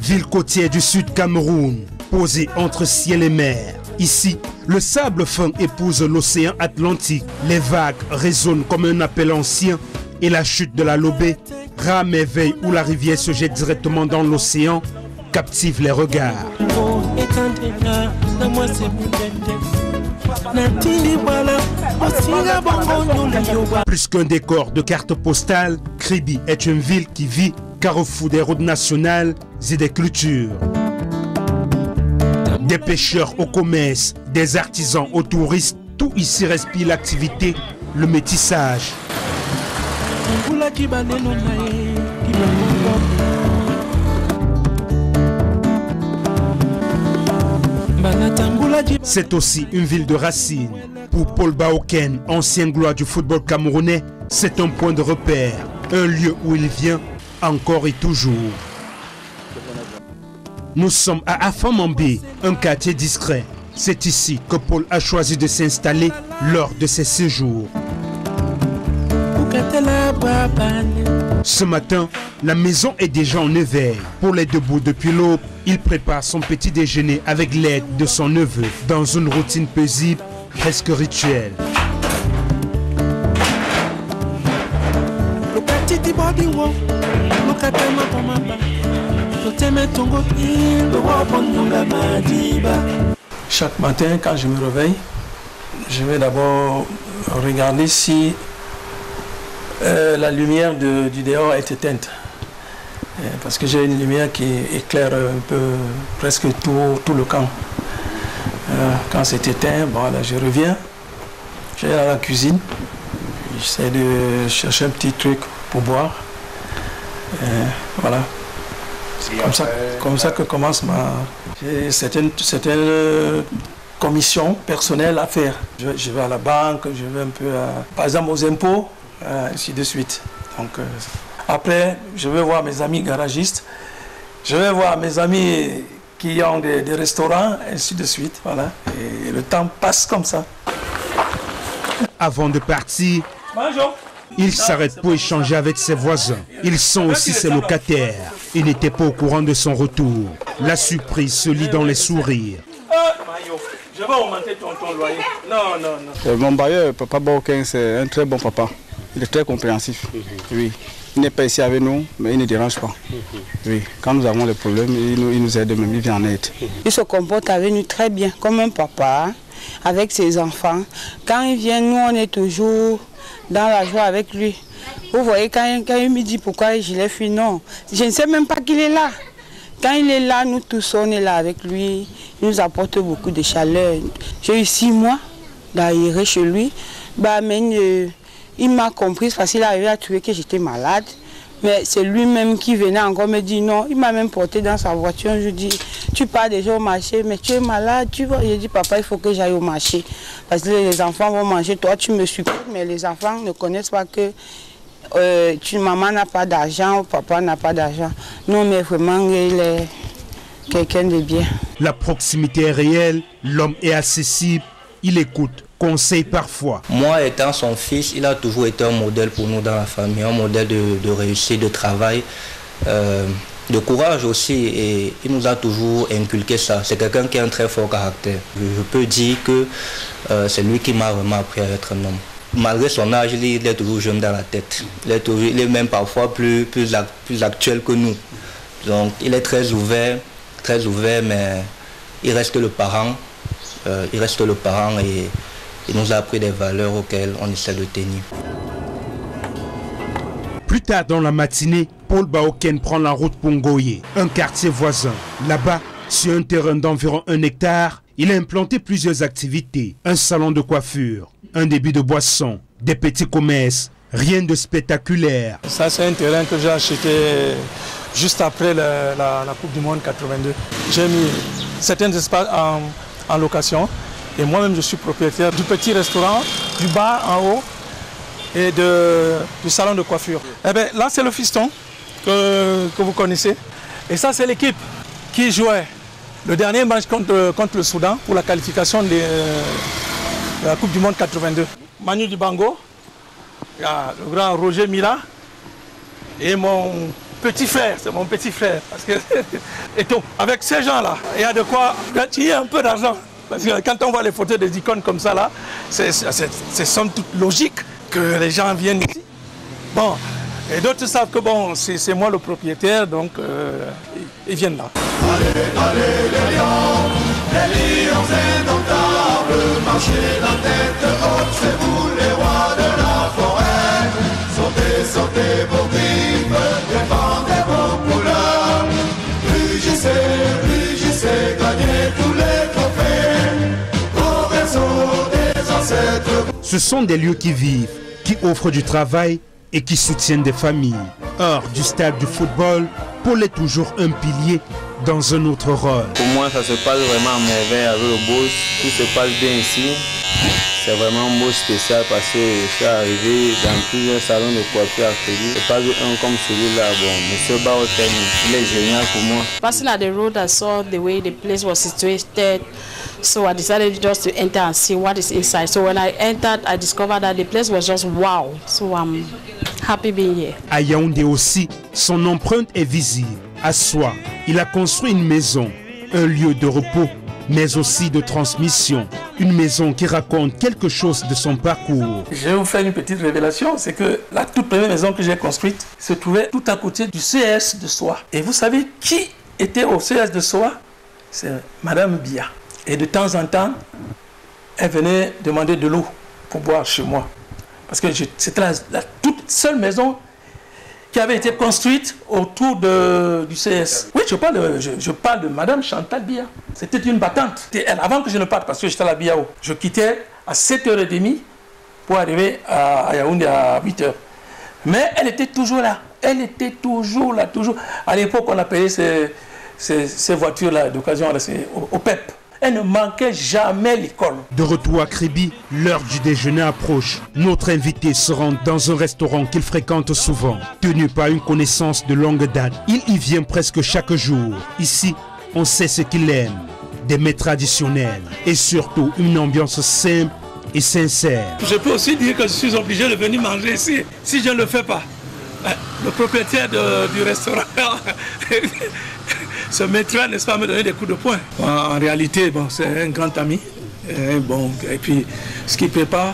Ville côtière du sud Cameroun, posée entre ciel et mer. Ici, le sable fin épouse l'océan Atlantique. Les vagues résonnent comme un appel ancien et la chute de la Lobé, rare merveille où la rivière se jette directement dans l'océan, captive les regards. Plus qu'un décor de cartes postales, Kribi est une ville qui vit carrefour des routes nationales et des cultures. Des pêcheurs au commerce, des artisans aux touristes, tout ici respire l'activité, le métissage. C'est aussi une ville de racines. Pour Paul Baoken, ancien gloire du football camerounais, c'est un point de repère, un lieu où il vient encore et toujours. Nous sommes à Afamambé, un quartier discret. C'est ici que Paul a choisi de s'installer lors de ses séjours. Ce matin, la maison est déjà en éveil. Paul est debout depuis l'aube. Il prépare son petit déjeuner avec l'aide de son neveu dans une routine paisible, presque rituelle. Chaque matin, quand je me réveille, je vais d'abord regarder si la lumière du dehors est éteinte. Parce que j'ai une lumière qui éclaire un peu, presque tout le camp. Quand c'est éteint, bon, là, je reviens, je vais à la cuisine, j'essaie de chercher un petit truc pour boire. Voilà. C'est comme ça que commence ma... J'ai certaines commissions personnelles à faire. Je vais à la banque, je vais un peu, par exemple aux impôts, ainsi de suite. Donc, après, je vais voir mes amis garagistes, je vais voir mes amis qui ont des restaurants, ainsi de suite. Voilà. Et le temps passe comme ça. Avant de partir, Bonjour. il s'arrête pour échanger avec ses voisins. Ils sont aussi ses locataires. Il n'était pas au courant de son retour. La surprise se lit dans les sourires. Je vais augmenter ton loyer. Non. Mon bailleur, Papa Baoken, c'est un très bon papa. Il est très compréhensif. Oui. Il n'est pas ici avec nous, mais il ne dérange pas. Oui. Quand nous avons des problèmes, il nous aide même, il vient en aide. Il se comporte avec nous très bien, comme un papa, avec ses enfants. Quand il vient, nous, on est toujours dans la joie avec lui. Vous voyez, quand il me dit pourquoi je l'ai fait, non. Je ne sais même pas qu'il est là. Quand il est là, nous tous, on est là avec lui. Il nous apporte beaucoup de chaleur. J'ai eu 6 mois d'aérer chez lui. Mais il m'a compris parce qu'il arrivait à trouver que j'étais malade. Mais c'est lui-même qui venait encore me dire non. Il m'a même porté dans sa voiture. Je dis, tu pars déjà au marché, mais tu es malade. Tu vois. Je dis, papa, il faut que j'aille au marché. Parce que les enfants vont manger. Toi, tu me supportes, mais les enfants ne connaissent pas que maman n'a pas d'argent ou papa n'a pas d'argent. Non, mais vraiment, il est quelqu'un de bien. La proximité est réelle, l'homme est accessible, il écoute, conseille parfois. Moi, étant son fils, il a toujours été un modèle pour nous dans la famille, un modèle de réussite, de travail, de courage aussi. Et il nous a toujours inculqué ça. C'est quelqu'un qui a un très fort caractère. Je peux dire que c'est lui qui m'a vraiment appris à être un homme. Malgré son âge, il est toujours jeune dans la tête. Il est même parfois plus actuel que nous. Donc il est très ouvert, mais il reste le parent. Et il nous a appris des valeurs auxquelles on essaie de tenir. Plus tard dans la matinée, Paul Baoken prend la route pour Ngoye, un quartier voisin. Là-bas, sur un terrain d'environ 1 hectare, il a implanté plusieurs activités. Un salon de coiffure, un débit de boissons, des petits commerces, rien de spectaculaire. Ça, c'est un terrain que j'ai acheté juste après la Coupe du Monde 82. J'ai mis certains espaces en location et moi-même je suis propriétaire du petit restaurant, du bar en haut et du salon de coiffure. Eh bien, là, c'est le fiston que vous connaissez. Et ça, c'est l'équipe qui jouait le dernier match contre le Soudan pour la qualification de la Coupe du Monde 82. Manu Dibango, il y a le grand Roger Mila et mon petit frère, c'est mon petit frère. Parce que, et donc, avec ces gens-là, il y a de quoi gagner un peu d'argent. Parce que quand on voit les photos des icônes comme ça, là, c'est somme toute logique que les gens viennent ici. Bon, et d'autres savent que bon, c'est moi le propriétaire, donc ils viennent là. Allez, allez, les lions indomptables, marchez la tête haute, c'est vous les rois de la forêt. Sortez, sortez vos griffes, défendez vos couleurs. Rugissez, gagnez tous les trophées. Au berceau des ancêtres. Ce sont des lieux qui vivent, qui offrent du travail et qui soutiennent des familles. Hors du stade du football, Paul est toujours un pilier dans un autre rôle. Pour moi, ça se passe vraiment à merveille avec le boss. Tout se passe bien ici. C'est vraiment un mot spécial parce que je suis arrivé dans plusieurs salons de coiffure à Crédit. Je n'ai pas vu un comme celui-là. Bon, M. Baoten, il est génial pour moi. Passing at the road, I saw the way the place was situated. So I decided just to enter and see what is inside. So when I entered, I discovered that the place was just wow. So I'm happy being here. À Yaoundé aussi, son empreinte est visible. À Soie, il a construit une maison, un lieu de repos, mais aussi de transmission. Une maison qui raconte quelque chose de son parcours. Je vais vous faire une petite révélation, c'est que la toute première maison que j'ai construite se trouvait tout à côté du CS de Soie. Et vous savez qui était au CS de Soie? C'est Madame Bia. Et de temps en temps, elle venait demander de l'eau pour boire chez moi. Parce que c'était la toute seule maison qui avait été construite autour du CS. Oui, je parle de Madame Chantal Bia. C'était une battante. C'était elle, avant que je ne parte, parce que j'étais à la Biao. Je quittais à 7h30 pour arriver à Yaoundé à 8h. Mais elle était toujours là. Elle était toujours là, toujours. À l'époque, on appelait ces voitures-là d'occasion au PEP. Elle ne manquait jamais l'école. De retour à Kribi, l'heure du déjeuner approche. Notre invité se rend dans un restaurant qu'il fréquente souvent. Tenu par une connaissance de longue date, il y vient presque chaque jour. Ici, on sait ce qu'il aime. Des mets traditionnels et surtout une ambiance simple et sincère. Je peux aussi dire que je suis obligé de venir manger ici. Si je ne le fais pas, le propriétaire du restaurant se mettra, n'est-ce pas, à me donner des coups de poing. En réalité, bon, c'est un grand ami. Et puis, ce qu'il prépare,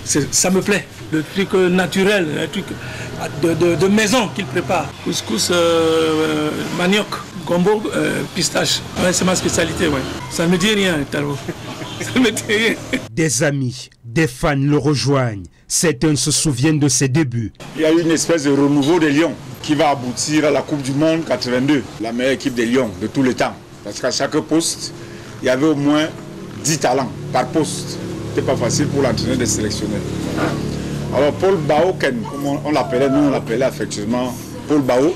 ça me plaît. Le truc naturel, le truc de maison qu'il prépare. Couscous, manioc, gombo, pistache. Ouais, c'est ma spécialité, ouais. Ça ne me dit rien, Taro. Ça me dit rien. Des amis, des fans le rejoignent. Certains se souviennent de ses débuts. Il y a une espèce de renouveau des Lions qui va aboutir à la Coupe du Monde 82, la meilleure équipe des Lions de tous les temps. Parce qu'à chaque poste, il y avait au moins 10 talents par poste. Ce n'était pas facile pour l'entraîneur des sélectionneurs. Alors Paul Baoken, comme on l'appelait, nous on l'appelait affectueusement Paul Bao,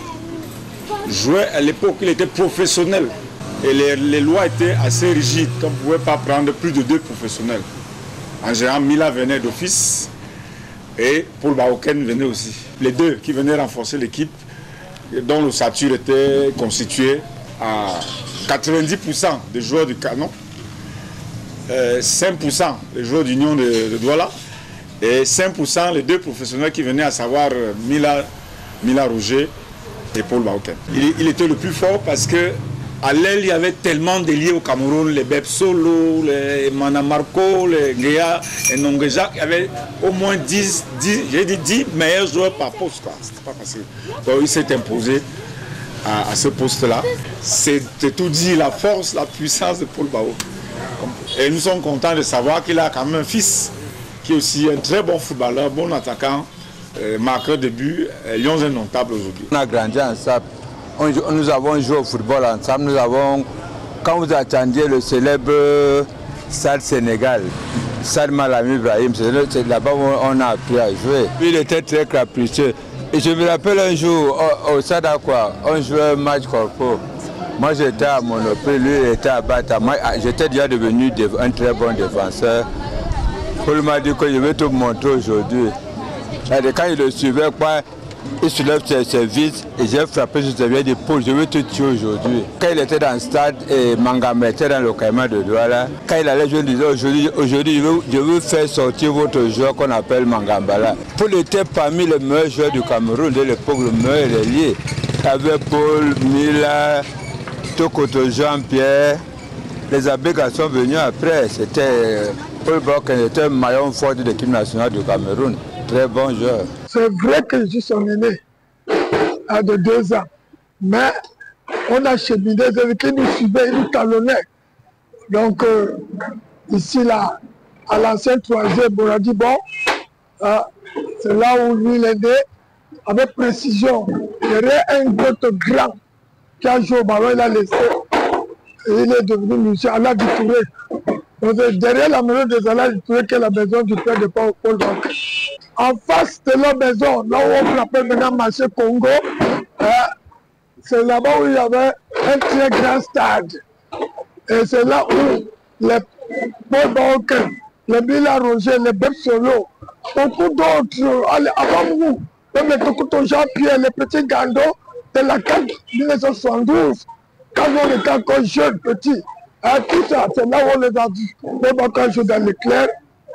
jouait à l'époque, il était professionnel. Et les lois étaient assez rigides, on ne pouvait pas prendre plus de 2 professionnels. En général, Mila venait d'office et Paul Baoken venait aussi. Les deux qui venaient renforcer l'équipe, dont le stature était constitué à 90% des joueurs du Canon, 5% les joueurs d'Union de Douala et 5% les 2 professionnels qui venaient, à savoir Mila Roger et Paul Baoken. Il était le plus fort parce que à l'aile, il y avait tellement de liés au Cameroun, les Beb Solo, les Manamarco, les Nguea et Nongeja. Il y avait au moins 10 meilleurs joueurs par poste. C'était pas facile. Donc il s'est imposé à ce poste-là. C'est tout dit, la force, la puissance de Paul Bao. Et nous sommes contents de savoir qu'il a quand même un fils qui est aussi un très bon footballeur, bon attaquant, marqueur de but, Lions indomptables aujourd'hui. On a grandi ensemble. Nous avons joué au football ensemble. Quand vous attendiez le célèbre Stade Sénégal, Stade Malami Ibrahim, c'est là-bas où on a appris à jouer. Il était très capricieux. Et je me rappelle un jour, au Stade Aqua, on jouait un match corpo. Moi j'étais à Monoprix, lui il était à Bata. J'étais déjà devenu un très bon défenseur. Paul m'a dit que je vais te montrer aujourd'hui. Quand il le suivait, il soulève ses vis et j'ai frappé sur ses vieilles d'épaule. Je vais te tuer aujourd'hui. Quand il était dans le stade et Mangame était dans le caïman de Douala, quand il allait jouer, il disait aujourd'hui je veux faire sortir votre joueur qu'on appelle Mangambala. Paul était parmi les meilleurs joueurs du Cameroun de l'époque, le meilleur ailier. Il y avait Paul, Mila, Tokoto, Jean-Pierre. Les Abégas sont venus après. C'était Paul Bock, était un maillon fort de l'équipe nationale du Cameroun. Très bon joueur. C'est vrai que je suis son aîné à de 2 ans. Mais on a cheminé, c'est qui nous suivait, il nous talonnait. Donc ici, là, à l'ancien 3e, on a dit bon, c'est là où lui il est né, avec précision. Il y avait un autre grand qui a joué au ballon, il a laissé. Et il est devenu monsieur Alain Touré. Donc derrière la maison des Alain Touré, qui est la maison du père de Paul Banque. En face de la maison, là où on l'appelle maintenant marché Congo, c'est là-bas où il y avait un très grand stade. Et c'est là où les Paul Banque, les Mila Roger, les Beb Solo, beaucoup d'autres, avant vous, même les Tokoto Jean-Pierre, les petits Gando, de la CAN 1972, quand on était encore jeune, petit. Tout ça, c'est là où on les a dit. Même quand je joue dans l'éclair,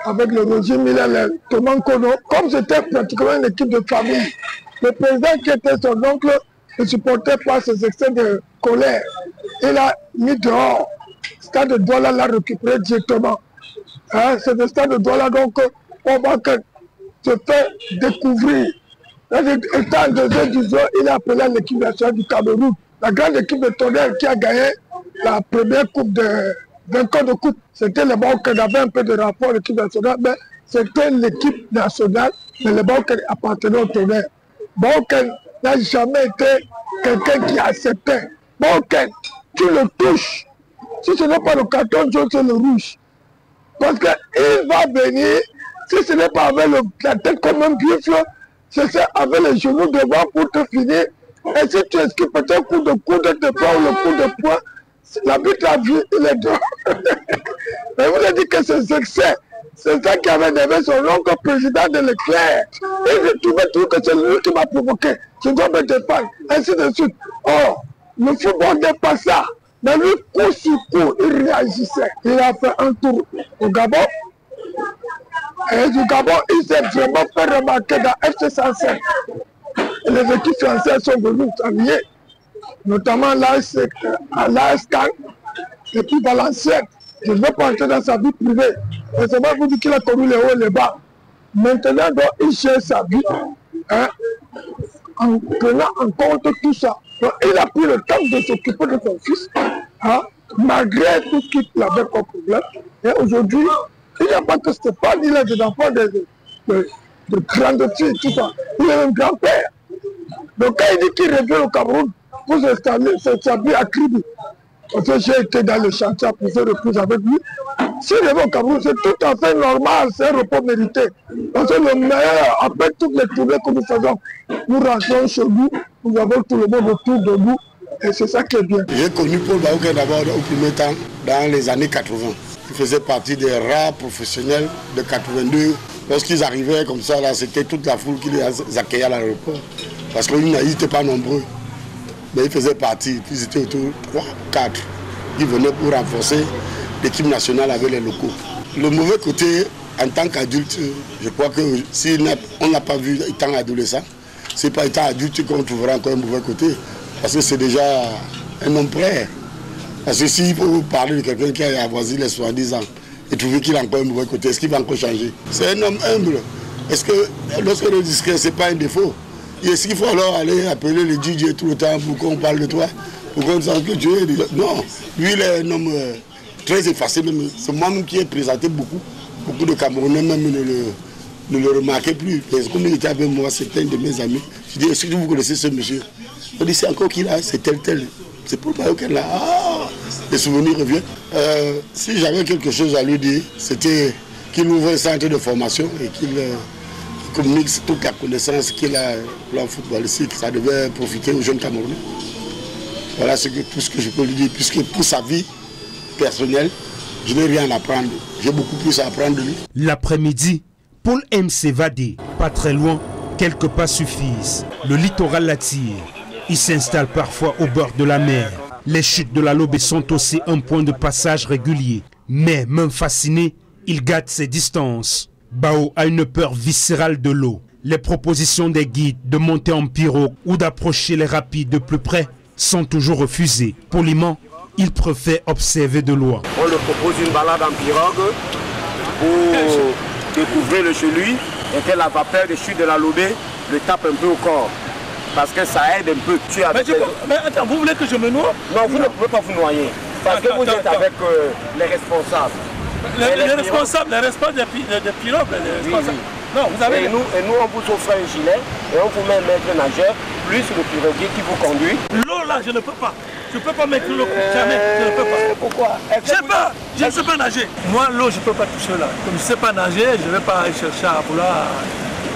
avec le Roger Mila, le Thomas Kono, comme c'était pratiquement une équipe de famille, le président qui était son oncle ne supportait pas ces excès de colère. Il a mis dehors. Stade de Douala l'a récupéré directement. C'est le stade de Douala, donc on va se faire découvrir. Étant en 2018, il a appelé l'équipe nationale du Cameroun, la grande équipe de Tonnerre qui a gagné la première coupe de 20 ans de coupe. C'était le Banque qui avait un peu de rapport à l'équipe nationale, mais c'était l'équipe nationale, mais le Banque appartenait au Tonnerre. Banque n'a jamais été quelqu'un qui acceptait. Banque, tu le touches. Si ce n'est pas le carton jaune, c'est le rouge. Parce qu'il va venir, si ce n'est pas avec la tête comme un buffle, c'est avec les genoux devant pour te finir. Et si tu esquives peut-être un coup de coude de poing ou le coup de poing, l'arbitre a vu, il est dehors. Mais vous avez dit que c'est excès. C'est ça qui avait énervé son oncle président de l'éclair. Et je trouvais tout que c'est lui qui m'a provoqué. Je dois me défendre, ainsi de suite. Oh, le football n'est pas ça. Mais lui, coup sur coup, il réagissait. Il a fait un tour au Gabon. Et du Gabon, il s'est vraiment fait remarquer dans FC 105. Les équipes françaises sont venues s'allier, notamment l'AS Cannes et puis Valenciennes. Je ne vais pas entrer dans sa vie privée. Et c'est pas vous dire qu'il a connu les hauts et les bas. Maintenant, donc, il cherche sa vie en prenant en compte tout ça. Donc, il a pris le temps de s'occuper de son fils, malgré tout ce qu'il avait comme problème. Et aujourd'hui, il n'y a pas que Stéphane, il a des enfants de grandes filles, tout ça. Il est un grand-père. Donc quand il dit qu'il revient au Cameroun pour s'établir à Kribi, parce que j'ai été dans le chantier à plusieurs reprises avec lui, s'il revient au Cameroun, c'est tout à fait normal, c'est un repos mérité. Parce que le meilleur, après toutes les tournées que nous faisons, nous rentrons chez nous, nous avons tout le monde autour de nous, et c'est ça qui est bien. J'ai connu Paul Baouké d'abord au premier temps, dans les années 80. Il faisait partie des rares professionnels de 82. Lorsqu'ils arrivaient comme ça, là, c'était toute la foule qui les accueillait à l'aéroport. Parce qu'ils n'étaient pas nombreux. Mais ils faisaient partie, puis ils étaient autour 3, 4. Ils venaient pour renforcer l'équipe nationale avec les locaux. Le mauvais côté, en tant qu'adulte, je crois que si on n'a pas vu étant adolescent, c'est pas étant adulte qu'on trouvera encore un mauvais côté. Parce que c'est déjà un homme prêt. Parce que s'il faut parler de quelqu'un qui a avoisiné les 70 ans et trouver qu'il a encore un mauvais côté, est-ce qu'il va encore changer? C'est un homme humble. Est-ce que lorsque le discret, ce n'est pas un défaut? Est-ce qu'il faut alors aller appeler le DJ tout le temps pour qu'on parle de toi? Pour qu'on sache que tu es... Non, lui il est un homme très effacé. C'est moi-même qui ai présenté beaucoup de Camerounais même ne le remarquaient plus. Parce que comme il était avec moi, c'était un de mes amis. Je dis, est-ce que vous connaissez ce monsieur? On dit, c'est encore qu'il a, c'est tel. C'est pour le qu'elle a. Ah, les souvenirs reviennent. Si j'avais quelque chose à lui dire, c'était qu'il ouvre un centre de formation et qu'il communique toute la connaissance qu'il a en football ici, que ça devait profiter aux jeunes Camerounais. Voilà tout ce que je peux lui dire, puisque pour sa vie personnelle, je n'ai rien à apprendre. J'ai beaucoup plus à apprendre de lui. L'après-midi, Paul aime s'évader. Pas très loin, quelques pas suffisent. Le littoral l'attire. Il s'installe parfois au bord de la mer. Les chutes de la Lobé sont aussi un point de passage régulier. Mais même fasciné, il garde ses distances. Bao a une peur viscérale de l'eau. Les propositions des guides de monter en pirogue ou d'approcher les rapides de plus près sont toujours refusées. Poliment, il préfère observer de loin. On leur propose une balade en pirogue pour découvrir le chelui et que la vapeur de chute de la Lobé le tape un peu au corps. Parce que ça aide un peu. Mais attends, vous voulez que je me noie? Non, vous ne pouvez pas vous noyer. Parce que vous êtes avec les responsables. Les responsables des pirogues, les responsables. Non, vous avez... Et nous, on vous offre un gilet et on vous met un maître nageur, plus le piroguier qui vous conduit. L'eau là, je ne peux pas. Je ne peux pas mettre l'eau. Jamais, je ne peux pas. Pourquoi? Je ne sais pas nager. Moi, l'eau, je ne peux pas toucher là. Comme je ne sais pas nager, je ne vais pas aller chercher à vouloir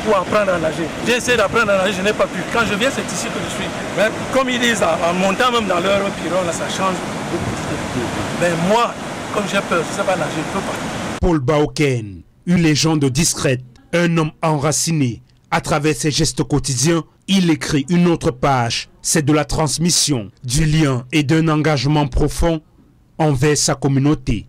pour apprendre à nager. J'ai essayé d'apprendre à nager, je n'ai pas pu. Quand je viens, c'est ici que je suis. Mais comme ils disent, en montant même dans leur pirogue, là, ça change beaucoup. Mais moi, comme j'ai peur, je ne sais pas nager, je ne peux pas. Paul Baoken, une légende discrète, un homme enraciné. À travers ses gestes quotidiens, il écrit une autre page. C'est de la transmission, du lien et d'un engagement profond envers sa communauté.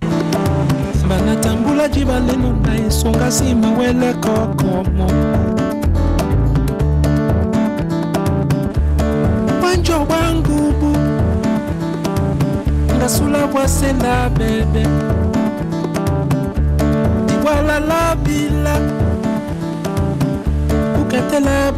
La bila ukatela